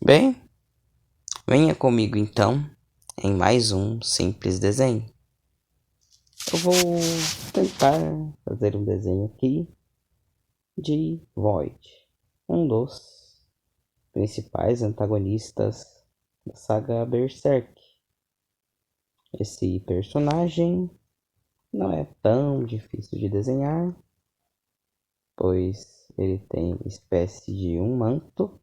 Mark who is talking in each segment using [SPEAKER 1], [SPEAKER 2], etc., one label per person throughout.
[SPEAKER 1] Bem, venha comigo então em mais um simples desenho. Eu vou tentar fazer um desenho aqui de Void, um dos principais antagonistas da saga Berserk. Esse personagem não é tão difícil de desenhar, pois ele tem uma espécie de um manto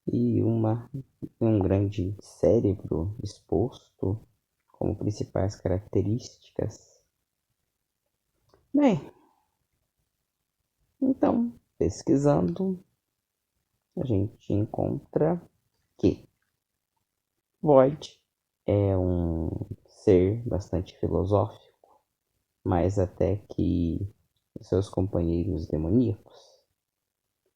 [SPEAKER 1] e um grande cérebro exposto como principais características. Bem, então, pesquisando, a gente encontra que Void é um ser bastante filosófico, mais até que os seus companheiros demoníacos.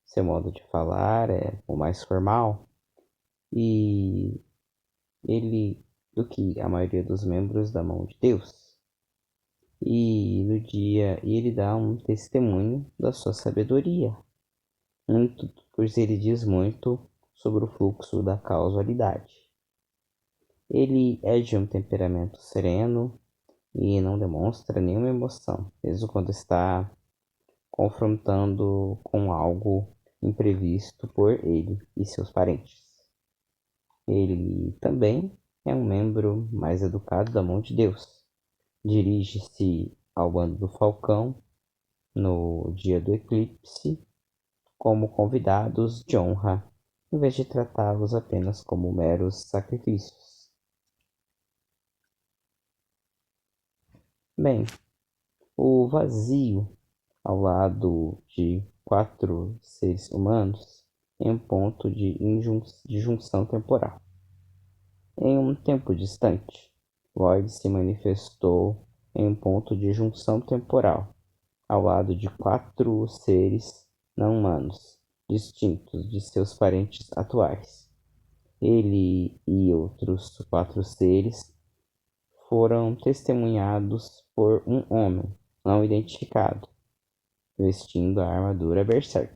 [SPEAKER 1] Seu modo de falar é o mais formal e ele do que a maioria dos membros da mão de Deus. E no dia ele dá um testemunho da sua sabedoria, muito, pois ele diz muito sobre o fluxo da causalidade. Ele é de um temperamento sereno e não demonstra nenhuma emoção, mesmo quando está confrontando com algo imprevisto por ele e seus parentes. Ele também é um membro mais educado da mão de Deus. Dirige-se ao bando do Falcão no dia do eclipse como convidados de honra, em vez de tratá-los apenas como meros sacrifícios. Bem, o vazio ao lado de 4 seres humanos em um ponto de junção temporal. Em um tempo distante, Void se manifestou em um ponto de junção temporal, ao lado de 4 seres não humanos, distintos de seus parentes atuais. Ele e outros 4 seres foram testemunhados por um homem não identificado, vestindo a armadura Berserk.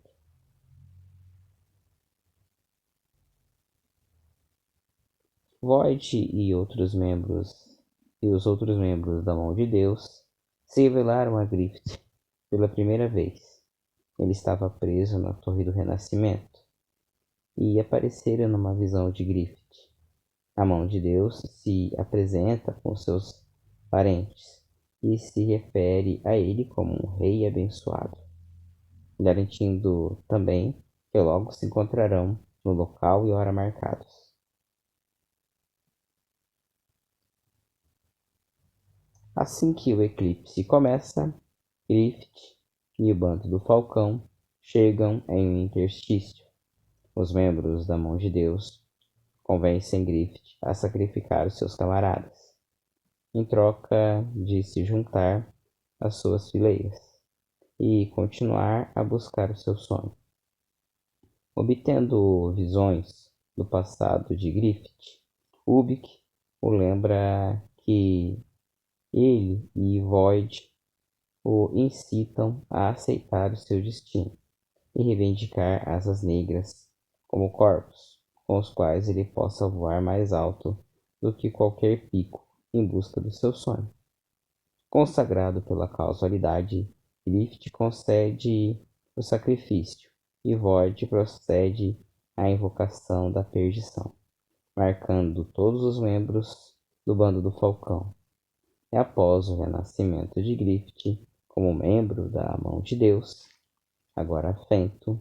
[SPEAKER 1] Void e os outros membros da Mão de Deus se revelaram a Griffith pela primeira vez. Ele estava preso na Torre do Renascimento e apareceram numa visão de Griffith. A Mão de Deus se apresenta com seus parentes e se refere a ele como um rei abençoado, garantindo também que logo se encontrarão no local e hora marcados. Assim que o eclipse começa, Griffith e o bando do Falcão chegam em um interstício. Os membros da Mão de Deus convencem Griffith a sacrificar os seus camaradas, em troca de se juntar às suas fileiras e continuar a buscar o seu sonho. Obtendo visões do passado de Griffith, Ubik o lembra que ele e Void o incitam a aceitar o seu destino e reivindicar asas negras como corpos com os quais ele possa voar mais alto do que qualquer pico em busca do seu sonho. Consagrado pela causalidade, Griffith concede o sacrifício e Void procede à invocação da perdição, marcando todos os membros do bando do Falcão. E após o renascimento de Griffith como membro da Mão de Deus, agora Fento,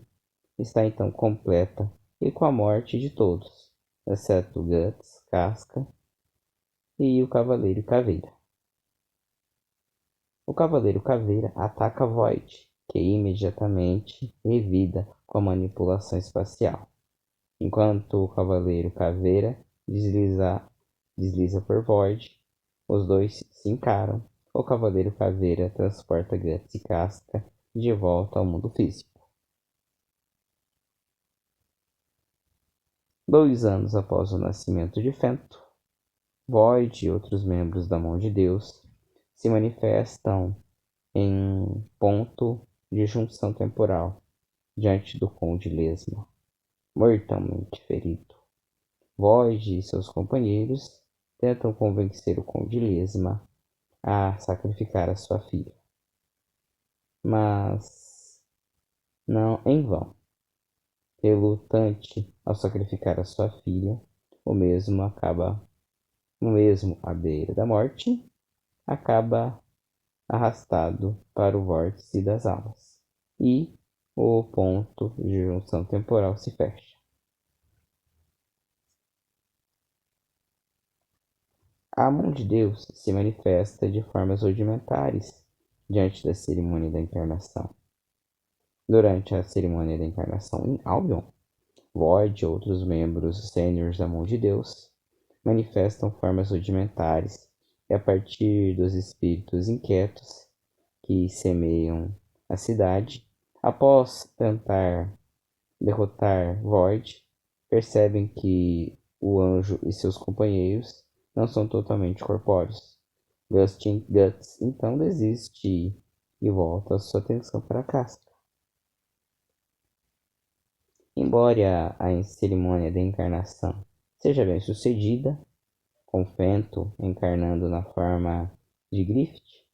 [SPEAKER 1] está então completa e com a morte de todos, exceto Guts, Casca e o Cavaleiro Caveira. O Cavaleiro Caveira ataca Void, que imediatamente revida com a manipulação espacial, enquanto o Cavaleiro Caveira desliza por Void. Os dois se encaram. O Cavaleiro Caveira transporta Guts e Casca de volta ao mundo físico. 2 anos após o nascimento de Fento, Void e outros membros da Mão de Deus se manifestam em um ponto de junção temporal diante do Conde Lesma, mortalmente ferido. Void e seus companheiros tentam convencer o Conde Lesma a sacrificar a sua filha, mas não em vão. Relutante ao sacrificar a sua filha, o mesmo à beira da morte, acaba arrastado para o vórtice das almas e o ponto de junção temporal se fecha. A mão de Deus se manifesta de formas rudimentares diante da cerimônia da encarnação. Durante a cerimônia da encarnação em Albion, Void e outros membros sêniores da mão de Deus manifestam formas rudimentares e a partir dos espíritos inquietos que semeiam a cidade, após tentar derrotar Void, percebem que o anjo e seus companheiros não são totalmente corpóreos. Guts então desiste e volta sua atenção para a casca. Embora a cerimônia da encarnação seja bem sucedida, com Fento encarnando na forma de Griffith,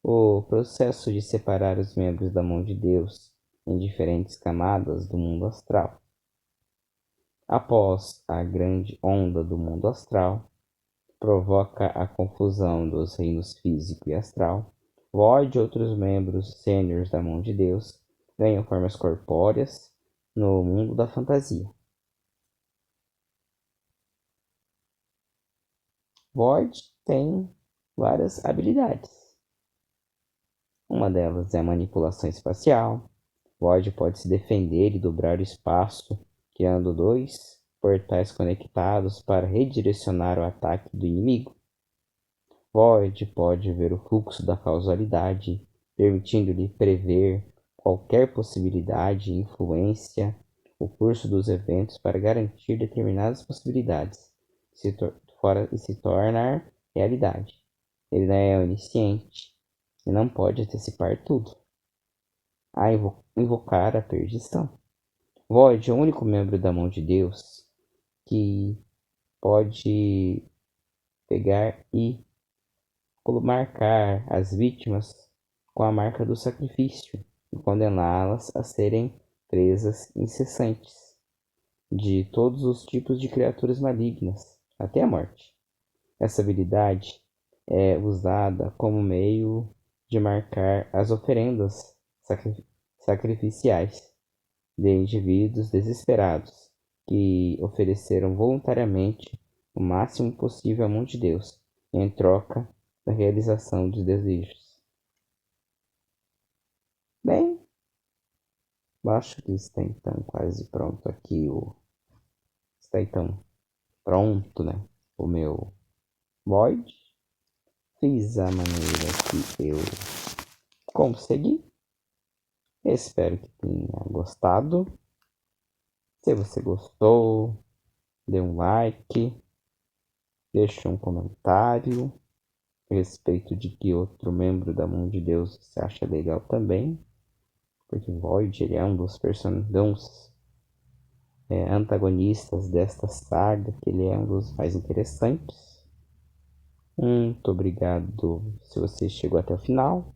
[SPEAKER 1] o processo de separar os membros da mão de Deus em diferentes camadas do mundo astral. Após a grande onda do mundo astral, provoca a confusão dos reinos físico e astral, Void e outros membros sêniores da mão de Deus ganham formas corpóreas no mundo da fantasia. Void tem várias habilidades. Uma delas é a manipulação espacial. Void pode se defender e dobrar o espaço, criando 2 portais conectados para redirecionar o ataque do inimigo. Void pode ver o fluxo da causalidade, permitindo-lhe prever qualquer possibilidade e influência o curso dos eventos para garantir determinadas possibilidades e se tornar realidade. Ele não é onisciente e não pode antecipar tudo. A invocar a perdição. Void é o único membro da mão de Deus que pode pegar e marcar as vítimas com a marca do sacrifício e condená-las a serem presas incessantes de todos os tipos de criaturas malignas, até a morte. Essa habilidade é usada como meio de marcar as oferendas sacrificiais de indivíduos desesperados que ofereceram voluntariamente o máximo possível à mão de Deus em troca da realização dos desejos. Bem, acho que está então quase pronto aqui está então pronto, né? O meu Void. Fiz a maneira que eu consegui. Espero que tenha gostado. Se você gostou, dê um like, deixe um comentário a respeito de que outro membro da mão de Deus você acha legal também. Porque Void ele é um dos personagens antagonistas desta saga, que ele é um dos mais interessantes. Muito obrigado se você chegou até o final.